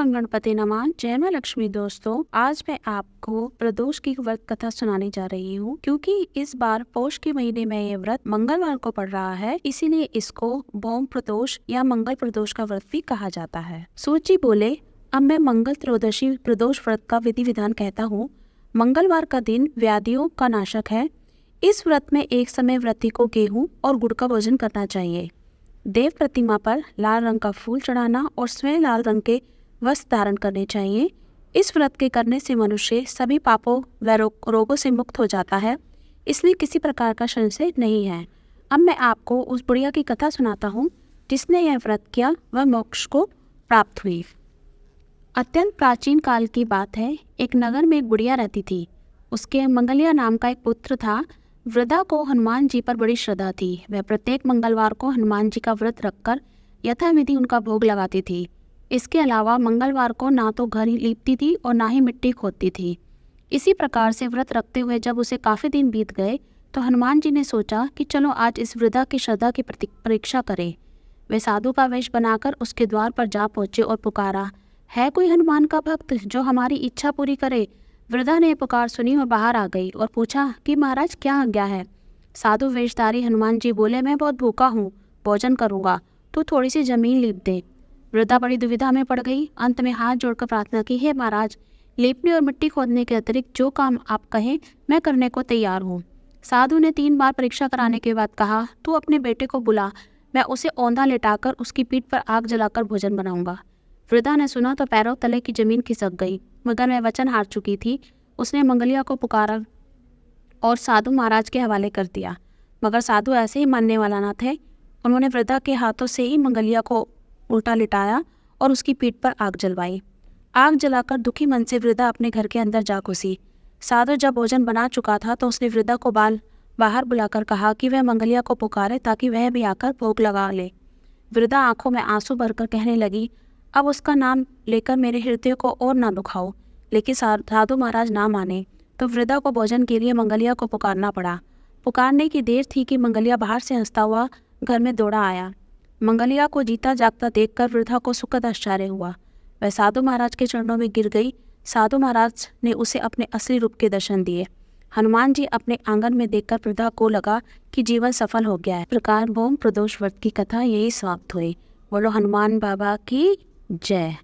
गं गणपते नमः। जय मां लक्ष्मी। दोस्तों, आज मैं आपको प्रदोष की व्रत कथा सुनाने जा रही हूँ, क्योंकि इस बार पौष के महीने में ये व्रत मंगलवार को पड़ रहा है, इसीलिए इसको भौम प्रदोष या मंगल प्रदोष का व्रत भी कहा जाता है। सूत जी बोले, अब मैं मंगल त्रयोदशी प्रदोष व्रत का विधि विधान कहता हूँ। मंगलवार का दिन व्याधियों का नाशक है। इस व्रत में एक समय व्रती को गेहूं और गुड़ का भोजन करना चाहिए। देव प्रतिमा पर लाल रंग का फूल चढ़ाना और स्वयं लाल रंग के वस्त्र धारण करने चाहिए। इस व्रत के करने से मनुष्य सभी पापों व रोगों से मुक्त हो जाता है, इसलिए किसी प्रकार का संशय नहीं है। अब मैं आपको उस बुढ़िया की कथा सुनाता हूँ जिसने यह व्रत किया, वह मोक्ष को प्राप्त हुई। अत्यंत प्राचीन काल की बात है। एक नगर में एक बुढ़िया रहती थी। उसके मंगलिया नाम का एक पुत्र था। वृद्धा को हनुमान जी पर बड़ी श्रद्धा थी। वह प्रत्येक मंगलवार को हनुमान जी का व्रत रखकर यथाविधि उनका भोग लगाती थी। इसके अलावा मंगलवार को ना तो घर लीपती थी और ना ही मिट्टी खोदती थी। इसी प्रकार से व्रत रखते हुए जब उसे काफ़ी दिन बीत गए तो हनुमान जी ने सोचा कि चलो आज इस वृद्धा की श्रद्धा की परीक्षा करें। वे साधु का वेश बनाकर उसके द्वार पर जा पहुँचे और पुकारा, है कोई हनुमान का भक्त जो हमारी इच्छा पूरी करे। वृद्धा ने पुकार सुनी और बाहर आ गई और पूछा कि महाराज क्या आज्ञा है। साधु वेशधारी हनुमान जी बोले, मैं बहुत भूखा हूँ, भोजन करूँगा, तो थोड़ी सी जमीन लीप दे। वृद्धा बड़ी दुविधा में पड़ गई। अंत में हाथ जोड़कर प्रार्थना की, हे महाराज, लीपने और मिट्टी खोदने के अतिरिक्त जो काम आप कहें मैं करने को तैयार हूँ। साधु ने 3 बार परीक्षा कराने के बाद कहा, तू अपने बेटे को बुला, मैं उसे औंधा लेटाकर उसकी पीठ पर आग जलाकर भोजन बनाऊंगा। वृद्धा ने सुना तो पैरों तले की जमीन खिसक गई, मगर वह वचन हार चुकी थी। उसने मंगलिया को पुकारा और साधु महाराज के हवाले कर दिया, मगर साधु ऐसे ही मानने वाला न थे। उन्होंने वृद्धा के हाथों से ही मंगलिया को उल्टा लिटाया और उसकी पीठ पर आग जलवाई। आग जलाकर दुखी मन से वृद्धा अपने घर के अंदर जा घुसी। साधु जब भोजन बना चुका था तो उसने वृद्धा को बाहर बुलाकर कहा कि वह मंगलिया को पुकारे ताकि वह भी आकर भोग लगा ले। वृद्धा आंखों में आंसू भरकर कहने लगी, अब उसका नाम लेकर मेरे हृदय को और ना दुखाओ। लेकिन साधु महाराज ना माने तो वृद्धा को भोजन के लिए मंगलिया को पुकारना पड़ा। पुकारने की देर थी कि मंगलिया बाहर से हंसता हुआ घर में दौड़ा आया। मंगलिया को जीता जागता देखकर वृद्धा को सुखद आश्चर्य हुआ। वह साधु महाराज के चरणों में गिर गई। साधु महाराज ने उसे अपने असली रूप के दर्शन दिए। हनुमान जी अपने आंगन में देखकर वृद्धा को लगा कि जीवन सफल हो गया है। प्रकार भौम प्रदोष व्रत की कथा यही समाप्त हुई। बोलो हनुमान बाबा की जय।